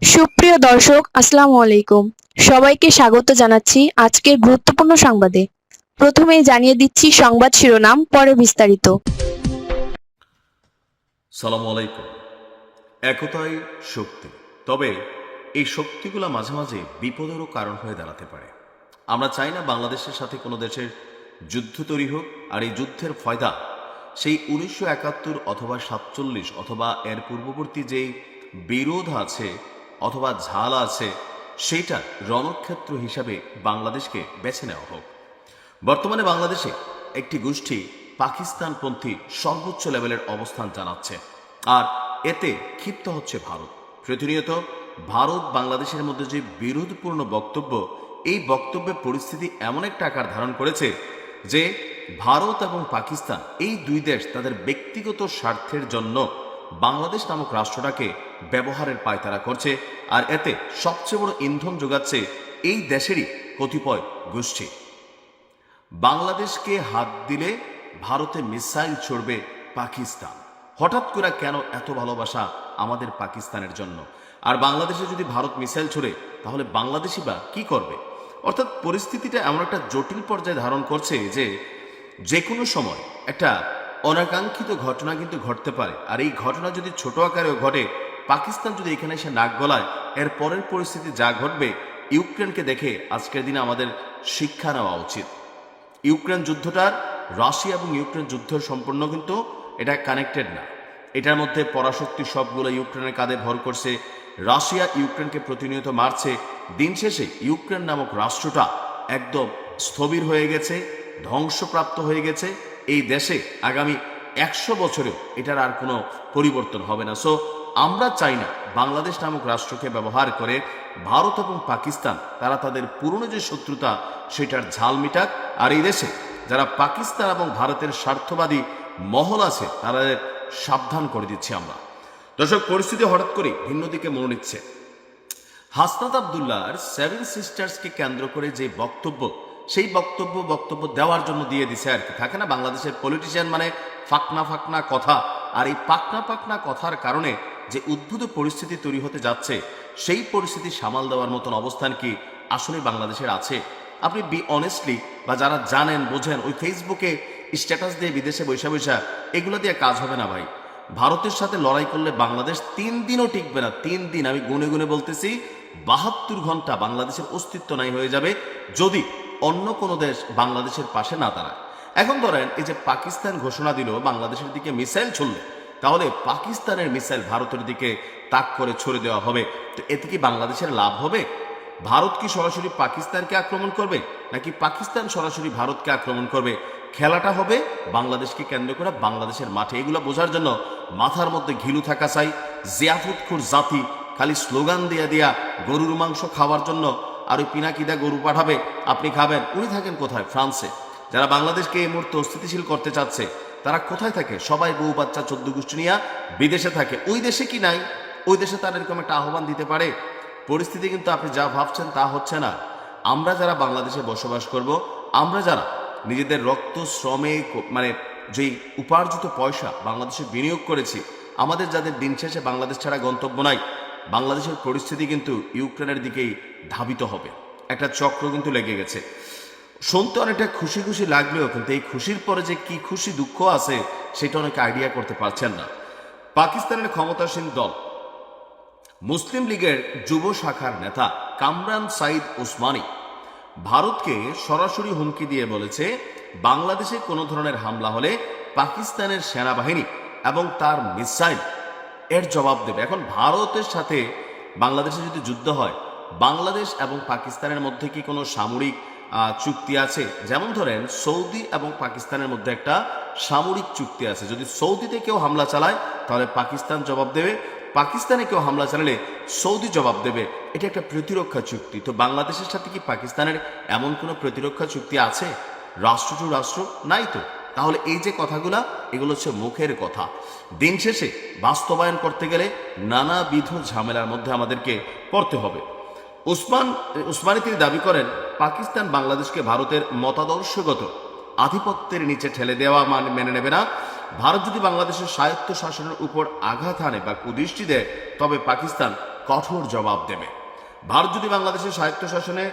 সুপ্রিয় দর্শক, আসসালামু আলাইকুম। সবাইকে স্বাগত জানাচ্ছি আজকের গুরুত্বপূর্ণ সংবাদে। প্রথমেই জানিয়ে দিচ্ছি সংবাদ শিরোনাম, পরে বিস্তারিত। সালাম আলাইকুম। একতাই শক্তি, তবে এই শক্তিগুলো মাঝে মাঝে বিপদেরও কারণ হয়ে দাঁড়াতে পারে। আমরা চাই না বাংলাদেশের সাথে কোনো দেশের যুদ্ধ তৈরি হোক, আর এই যুদ্ধের ফয়দা সেই 1971 অথবা 47 অথবা এর পূর্ববর্তী যেই বিরোধ আছে অথবা ঝাল আছে, সেইটা রণক্ষেত্র হিসাবে বাংলাদেশকে বেছে নেওয়া হোক। বর্তমানে বাংলাদেশে একটি গোষ্ঠী পাকিস্তানপন্থী সর্বোচ্চ লেভেলের অবস্থান জানাচ্ছে, আর এতে ক্ষিপ্ত হচ্ছে ভারত। প্রতিনিয়ত ভারত বাংলাদেশের মধ্যে যে বিরোধপূর্ণ বক্তব্য, এই বক্তব্যের পরিস্থিতি এমন একটা আকার ধারণ করেছে যে ভারত এবং পাকিস্তান এই দুই দেশ তাদের ব্যক্তিগত স্বার্থের জন্য বাংলাদেশ নামক রাষ্ট্রটাকে ব্যবহারের পায়তারা করছে, আর এতে সবচেয়ে বড় ইন্ধন যোগাচ্ছে এই দেশেরই কতিপয় গোষ্ঠী। বাংলাদেশকে হাত দিলে ভারতে মিসাইল ছড়বে পাকিস্তান। হঠাৎ করে কেন এত ভালোবাসা আমাদের পাকিস্তানের জন্য? আর বাংলাদেশে যদি ভারত মিসাইল ছড়ে, তাহলে বাংলাদেশি বা কি করবে? অর্থাৎ পরিস্থিতিটা এমন একটা জটিল পর্যায়ে ধারণ করছে যে যে কোনো সময় একটা অনাকাঙ্ক্ষিত ঘটনা কিন্তু ঘটতে পারে। আর এই ঘটনা যদি ছোট আকারেও ঘটে, পাকিস্তান যদি এখানে এসে নাক গলায়, এর পরের পরিস্থিতি যা ঘটবে, ইউক্রেনকে দেখে আজকের দিনে আমাদের শিক্ষা নেওয়া উচিত। ইউক্রেন যুদ্ধটার রাশিয়া এবং ইউক্রেন যুদ্ধ সম্পূর্ণ কিন্তু এটা কানেক্টেড না। এটার মধ্যে পরাশক্তি সবগুলো ইউক্রেনের কাঁধে ভর করছে। রাশিয়া ইউক্রেনকে প্রতিনিয়ত মারছে। দিন শেষে ইউক্রেন নামক রাষ্ট্রটা একদম স্থবির হয়ে গেছে, ধ্বংসপ্রাপ্ত হয়ে গেছে। এই দেশে আগামী 100 বছরেও এটার আর কোনো পরিবর্তন হবে না। সো আমরা চাই না বাংলাদেশ নামক রাষ্ট্রকে ব্যবহার করে ভারত এবং পাকিস্তান তারা তাদের পুরনো যে শত্রুতা সেটার ঝাল মিটাক। আর এই দেশে যারা পাকিস্তান এবং ভারতের স্বার্থবাদী মহল আছে, তাদের সাবধান করে দিচ্ছি আমরা। দর্শক, পরিস্থিতি হঠাৎ করে ভিন্ন দিকে মোড় নিচ্ছে। হাসনাত আবদুল্লাহর 7 সিস্টার্সকে কেন্দ্র করে যে বক্তব্য, সেই বক্তব্য দেওয়ার জন্য দিয়ে দিছে আর কি। থাকে না বাংলাদেশের পলিটিশিয়ান মানে ফাকনা ফাকনা কথা। আর এই পাকনা পাকনা কথার কারণে যে উদ্ভূত পরিস্থিতি তৈরি হতে যাচ্ছে, সেই পরিস্থিতি সামাল দেওয়ার মতন অবস্থান কি আসলে বাংলাদেশের আছে? আপনি বি অনেস্টলি, বা যারা জানেন বোঝেন, ওই ফেসবুকে স্ট্যাটাস দিয়ে বিদেশে বৈশা বৈশা এগুলো দিয়ে কাজ হবে না ভাই। ভারতের সাথে লড়াই করলে বাংলাদেশ 3 দিনও টিকবে না। 3 দিন, আমি গুনে গুনে বলতেছি, 72 ঘন্টা বাংলাদেশের অস্তিত্ব নাই হয়ে যাবে যদি অন্য কোনো দেশ বাংলাদেশের পাশে না দাঁড়ায়। এখন ধরেন, এই যে পাকিস্তান ঘোষণা দিল বাংলাদেশের দিকে মিসাইল ছুড়লে, তাহলে পাকিস্তানের মিসাইল ভারতের দিকে তাক করে ছড়ে দেওয়া হবে। তো এতে কি বাংলাদেশের লাভ হবে? ভারত কি সরাসরি পাকিস্তানকে আক্রমণ করবে, নাকি পাকিস্তান সরাসরি ভারতকে আক্রমণ করবে? খেলাটা হবে বাংলাদেশকে কেন্দ্র করে বাংলাদেশের মাঠে। এগুলো বোঝার জন্য মাথার মধ্যে ঘিলু থাকা চাই। জিয়াফুতখুর জাতি খালি স্লোগান দিয়া দিয়া গরুর মাংস খাওয়ার জন্য, আর ওই পিনাকিদা গরু পাঠাবে, আপনি খাবেন। উনি থাকেন কোথায়? ফ্রান্সে। যারা বাংলাদেশকে এই মুহূর্তে অস্থিতিশীল করতে চাচ্ছে, তারা কোথায় থাকে? সবাই বউ বাচ্চা 14 গোষ্ঠী নিয়ে বিদেশে থাকে। ওই দেশে কি নাই? ওই দেশে তার এরকম একটা আহ্বান দিতে পারে? পরিস্থিতি কিন্তু আপনি যা ভাবছেন তা হচ্ছে না। আমরা যারা বাংলাদেশে বসবাস করব, আমরা যারা নিজেদের রক্ত শ্রমে মানে যেই উপার্জিত পয়সা বাংলাদেশে বিনিয়োগ করেছি, আমাদের যাদের দিন শেষে বাংলাদেশ ছাড়া গন্তব্য নাই, বাংলাদেশের পরিস্থিতি কিন্তু ইউক্রেনের দিকেই ধাবিত হবে। একটা চক্র কিন্তু লেগে গেছে। শুনতে অনেকটা খুশি খুশি লাগলেও কিন্তু এই খুশির পরে যে কি খুশি দুঃখ আছে, সেটা অনেকে আইডিয়া করতে পারছেন না। পাকিস্তানের ক্ষমতাসীন দল মুসলিম লীগের যুব শাখার নেতা কামরান সাইদ ওসমানী ভারতকে সরাসরি হুমকি দিয়ে বলেছে, বাংলাদেশে কোনো ধরনের হামলা হলে পাকিস্তানের সেনাবাহিনী এবং তার মিসাইল এর জবাব দেবে। এখন ভারতের সাথে বাংলাদেশে যদি যুদ্ধ হয়, বাংলাদেশ এবং পাকিস্তানের মধ্যে কি কোনো সামরিক চুক্তি আছে? যেমন ধরেন, সৌদি এবং পাকিস্তানের মধ্যে একটা সামরিক চুক্তি আছে। যদি সৌদিতে কেউ হামলা চালায়, তাহলে পাকিস্তান জবাব দেবে। পাকিস্তানে কেউ হামলা চালালে সৌদি জবাব দেবে। এটা একটা প্রতিরক্ষা চুক্তি। তো বাংলাদেশের সাথে কি পাকিস্তানের এমন কোনো প্রতিরক্ষা চুক্তি আছে? রাষ্ট্র টু রাষ্ট্র নাই তো। তাহলে এই যে কথাগুলা, এগুলো হচ্ছে মুখের কথা। দিন শেষে বাস্তবায়ন করতে গেলে নানাবিধ ঝামেলার মধ্যে আমাদেরকে পড়তে হবে। উসমানী তিনি দাবি করেন, পাকিস্তান বাংলাদেশকে ভারতের মতাদর্শগত আধিপত্যের নিচে ঠেলে দেওয়া মেনে নেবে না। ভারত যদি বাংলাদেশের স্বায়ত্ত শাসনের উপর আঘাত হানে বা কুদৃষ্টি দেয়, তবে পাকিস্তান কঠোর জবাব দেবে। ভারত যদি বাংলাদেশের স্বায়ত্তশাসনে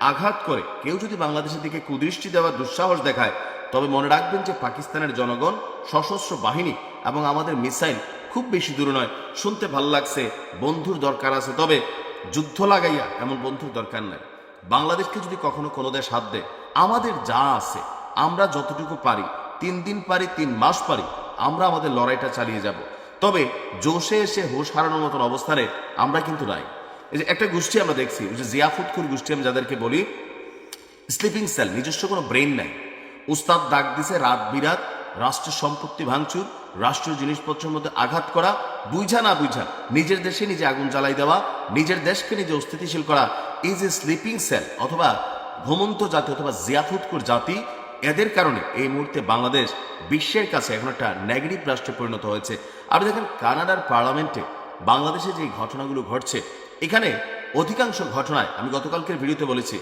আঘাত করে, কেউ যদি বাংলাদেশের দিকে কুদৃষ্টি দেওয়ার দুঃসাহস দেখায়, তবে মনে রাখবেন যে পাকিস্তানের জনগণ, সশস্ত্র বাহিনী এবং আমাদের মিসাইল খুব বেশি দূরে নয়। শুনতে ভাল লাগছে বন্ধুর দরকার আছে, তবে যুদ্ধ লাগাইয়া এমন বন্ধুর দরকার নাই। বাংলাদেশকে যদি কখনো কোনো দেশ হাত দেয়, আমাদের যা আছে, আমরা যতটুকু পারি, 3 দিন পারি, 3 মাস পারি, আমরা আমাদের লড়াইটা চালিয়ে যাব। তবে জোশে এসে হোশ হারানোর মতন অবস্থানে আমরা কিন্তু নাই। এই যে একটা গোষ্ঠী আমরা দেখছি, ওই যে জিয়াফুতকুর গোষ্ঠী আমি যাদেরকে বলি, স্লিপিং সেল, নিজস্ব কোনো ব্রেন নাই। উস্তাদ ডাক দিছে রাত বিরাত, রাষ্ট্রের সম্পত্তি ভাঙচুর, রাষ্ট্রীয় জিনিসপত্রের মধ্যে আঘাত করা, বুঝা না বুঝা নিজের দেশে নিজে আগুন জ্বালাই দেওয়া, নিজের দেশকে নিজে অস্থিতিশীল করা। এই যে স্লিপিং সেল অথবা ঘুমন্ত জাতি অথবা জিয়াফুতকুর জাতি, এদের কারণে এই মুহূর্তে বাংলাদেশ বিশ্বের কাছে এখন একটা নেগেটিভ রাষ্ট্রে পরিণত হয়েছে। আপনি দেখেন কানাডার পার্লামেন্টে বাংলাদেশে যে ঘটনাগুলো ঘটছে, এখানে অধিকাংশ ঘটনায় আমি গতকালকের ভিডিওতে বলেছি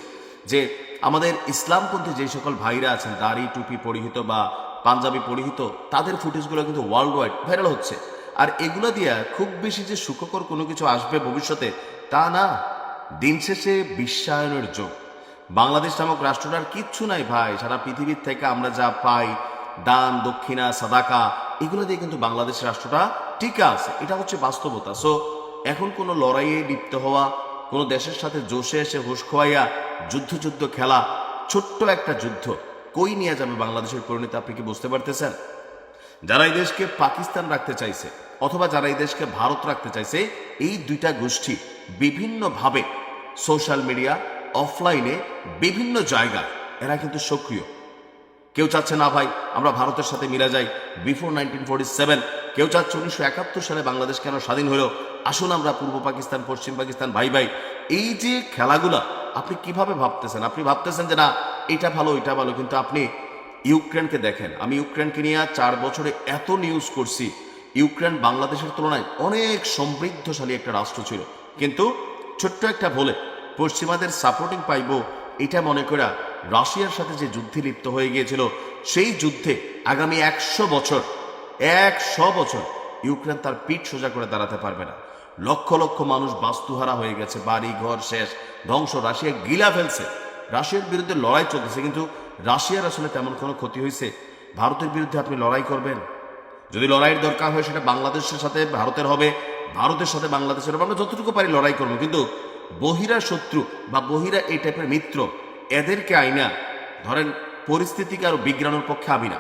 যে আমাদের ইসলামপন্থী যে সকল ভাইরা আছেন, দাড়ি টুপি পরিহিত বা পাঞ্জাবি পরিহিত, তাদের ফুটেজগুলো কিন্তু ওয়ার্ল্ড ওয়াইড ভাইরাল হচ্ছে। আর এগুলো দিয়ে খুব বেশি যে সুখকর কোনো কিছু আসবে ভবিষ্যতে, তা না। দিন শেষে বিশ্বায়নের যোগ। বাংলাদেশ নামক রাষ্ট্রটার কিচ্ছু নাই ভাই। সারা পৃথিবীর থেকে আমরা যা পাই, দান দক্ষিণা সাদাকা, এগুলো দিয়ে কিন্তু বাংলাদেশ রাষ্ট্রটা টিকে আছে। এটা হচ্ছে বাস্তবতা। সো এখন কোনো লড়াইয়ে লিপ্ত হওয়া, কোনো দেশের সাথে জোশে এসে হুশ খোয়াইয়া যুদ্ধ খেলা, ছোট্ট একটা যুদ্ধ কই নিয়ে যাবে বাংলাদেশের পরিণতি, আপনি কি বুঝতে পারতেছেন? যারা এই দেশকে পাকিস্তান রাখতে চাইছে অথবা যারা এই দেশকে ভারত রাখতে চাইছে, এই দুইটা গোষ্ঠী বিভিন্নভাবে সোশ্যাল মিডিয়া, অফলাইনে, বিভিন্ন জায়গায় এরা কিন্তু সক্রিয়। কেউ চাচ্ছে না ভাই আমরা ভারতের সাথে মিলা যাই বিফোর 1947, কেউ চাচ্ছে 1971 সালে বাংলাদেশ কেন স্বাধীন হলো, আসুন আমরা পূর্ব পাকিস্তান পশ্চিম পাকিস্তান ভাই ভাই। এই যে খেলাগুলা আপনি কিভাবে ভাবতেছেন? আপনি ভাবতেছেন যে না এটা ভালো এটা ভালো, কিন্তু আপনি ইউক্রেনকে দেখেন। আমি ইউক্রেনকে নিয়ে 4 বছরে এত নিউজ করছি। ইউক্রেন বাংলাদেশের তুলনায় অনেক সমৃদ্ধশালী একটা রাষ্ট্র ছিল, কিন্তু ছোট্ট একটা ভুলে পশ্চিমাদের সাপোর্টিং পাইব এটা মনে করা রাশিয়ার সাথে যে যুদ্ধে লিপ্ত হয়ে গিয়েছিল, সেই যুদ্ধে আগামী 100 বছর ইউক্রেন তার পিঠ সোজা করে দাঁড়াতে পারবে না। লক্ষ লক্ষ মানুষ বাস্তুহারা হয়ে গেছে, বাড়ি ঘর শেষ, ধ্বংস। রাশিয়া গিলা ফেলছে। রাশিয়ার বিরুদ্ধে লড়াই চলতেছে, কিন্তু রাশিয়ার আসলে তেমন কোনো ক্ষতি হয়েছে? ভারতের বিরুদ্ধে আপনি লড়াই করবেন? যদি লড়াইয়ের দরকার হয় সেটা বাংলাদেশের সাথে ভারতের হবে, ভারতের সাথে বাংলাদেশের হবে, আমরা যতটুকু পারি লড়াই করবো। কিন্তু বহিরা শত্রু বা বহিরা এই টাইপের মিত্র, এদেরকে আইনা ধরেন পরিস্থিতিকে আরো বিজ্ঞানের পক্ষে আমি না।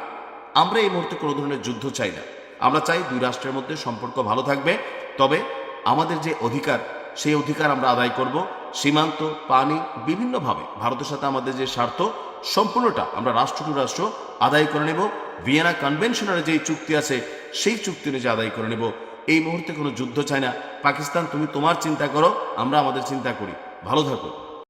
আমরা এই মুহূর্তে কোনো ধরনের যুদ্ধ চাই না। আমরা চাই দুই রাষ্ট্রের মধ্যে সম্পর্ক ভালো থাকবে, তবে আমাদের যে অধিকার, সেই অধিকার আমরা আদায় করব। সীমান্ত, পানি, বিভিন্নভাবে ভারতের সাথে আমাদের যে স্বার্থ, সম্পূর্ণটা আমরা রাষ্ট্র টু রাষ্ট্র আদায় করে নেব। ভিয়েনা কনভেনশনের যে চুক্তি আছে, সেই চুক্তি অনুযায়ী আদায় করে নেব। এই মুহূর্তে কোনো যুদ্ধ চাই না। পাকিস্তান তুমি তোমার চিন্তা করো, আমরা আমাদের চিন্তা করি। ভালো থাকো।